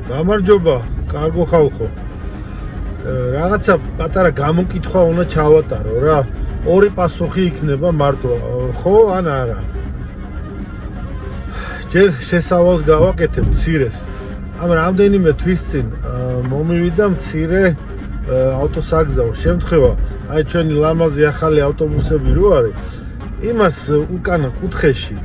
გამარჯობა, კარგო ხალხო. რაღაცა პატარა გამოკითხვა უნდა ჩავატარო რა. ორი პასუხი იქნება მარტო, ხო ან არა. ჯერ შესავალს გავაკეთებ მცირეს. ამ რამდენიმე თვის წინ მომივიდა მცირე ავტოსაგზაო შემთხვევა, აი ჩვენი ლამაზი ახალი ავტობუსები რო არის, იმას უკანა კუთხეში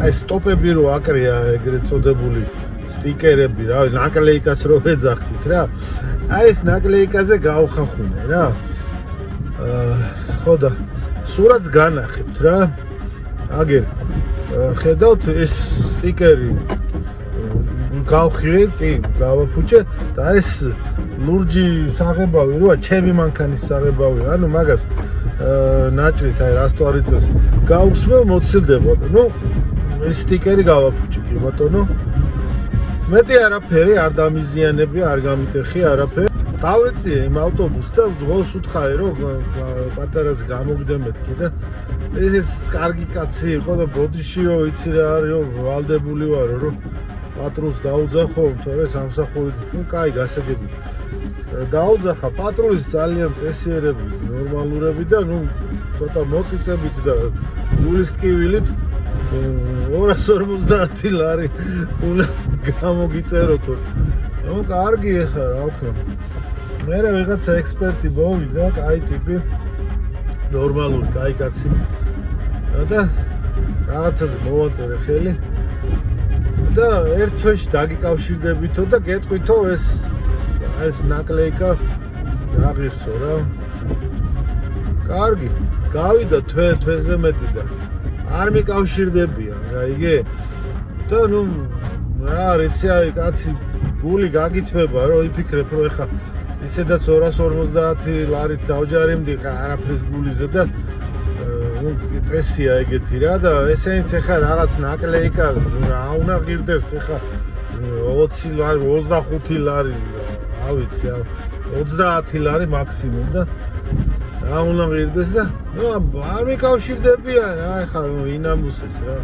აი სტოპები რო აკრია ეგრეთ წოდებული სტიკერები რა, ნაკლეიკას რო ეძახით რა. აი ეს ნაკლეიკაზე გავხახუნე რა. ხო და სურათს განახებთ რა. აგერ ხედავთ ეს სტიკერი გავხილე, კი, გავაფუჭე და ეს ლურჯი საღებავი როა, ჩემი მანქანის საღებავი, ანუ მაგას ნაჭრით აი რასტვარიცებს გავუსმევ მოცილდება. ნუ ეს სტიკერი გავაფუჭე კი ბატონო. მეტი არაფერი არ დამიზიანებია, არ გამიტეხი არაფერი. დავეციე იმ ავტობუსს და ძღოლს უთხარი რომ პატარას გამოგდე მეთქი და ესეც კარგი კაცი იყო და ბოდიშიო იცი რა არისო, ვალდებული ვარო რომ პატრულს დაუძახო, თორე სამსახური, ნუ კაი გასაგები. დაუძახა პატრულის ძალიან წესიერები, ნორმალურები და ნუ ცოტა მოციცებით და გულის ტკივილით 250 ლარი უნდა გამოგიწეროთო. ნუ კარგი ეხა რა ვქნა. მე ვიღაცა ექსპერტი მოვიდა, კაი ტიპი, ნორმალური, კაი კაცი. და რაღაცაზე მოვაწერე ხელი. და ერთ თვეში დაგიკავშირდებითო და გეტყვითო ეს ნაკლეიკა აღირსო რა. კარგი, გავიდა თვეზე მეტი და არ მიკავშირდებიან, გაიგე? და ნუ რა რიცი აი კაცი გული გაგითმება რომ იფიქრებ რომ ეხა ისედაც 250 ლარით დავჯარიმდი არაფრის გულიზე და ნუ წესია ეგეთი რა და ესენიც ეხა რაღაც ნაკლეიკა რა უნდა ღირდეს ეხა 20 ლარი 25 ლარი რა ვიცი 30 ლარი მაქსიმუმ და რა უნდა ღირდეს და ნუ არ მიკავშირდებიან რა ეხა ინამუსეს რა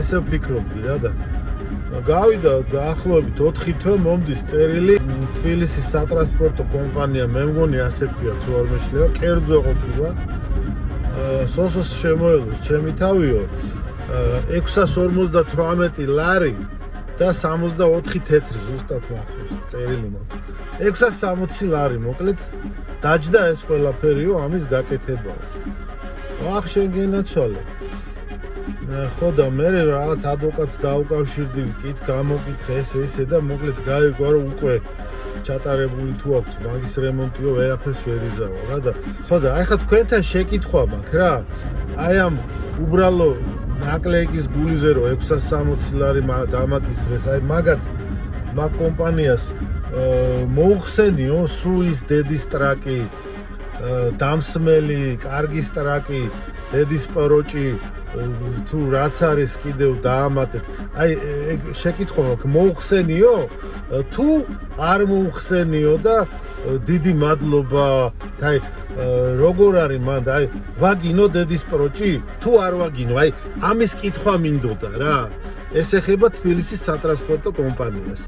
ესე ვფიქრობდი რა და გავიდა დაახლოებით 4 თვე მომდის წერილი თბილისის სატრანსპორტო კომპანია მე მგონი ასე ქვია თუ არ მეშლება კერძო ყოფილა სოსოს შემოელოს ჩემი თავიო 658 ლარი და 64 თეთრი ზუსტად მახსოვს წერილი მაქვს 660 ლარი მოკლედ დაჯდა ეს ყველაფერიო ამის გაკეთებაა ახ შენ გენაცვალე ხო და მე რაღაც ადვოკატს დაუკავშირდი ვკით გამოკითხე ესე და მოკლედ გაიგო რომ უკვე ჩატარებული თუ აქვს მაგის რემონტიო ვერაფერს ვერ იზავა რა და ხო და აი ხა თქვენთან შეკითხვა მაქვს რა აი ამ უბრალო ნაკლეიკის გულიზე რომ 660 ლარი დამაკისრეს აი მაგაც მაგ კომპანიას მოუხსენიო სულ ის დედის ტრაკი დამსმელი კარგი ტრაკი დედის პროჭი თუ რაც არის კიდევ დაამატეთ აი ეგ შეკითხვა მაქვს მოუხსენიო თუ არ მოუხსენიო და დიდი მადლობა აი როგორ არის მანდ აი ვაგინო დედის პროჭი თუ არ ვაგინო აი ამის კითხვა მინდოდა რა ეს ეხება თბილისის სატრანსპორტო კომპანიას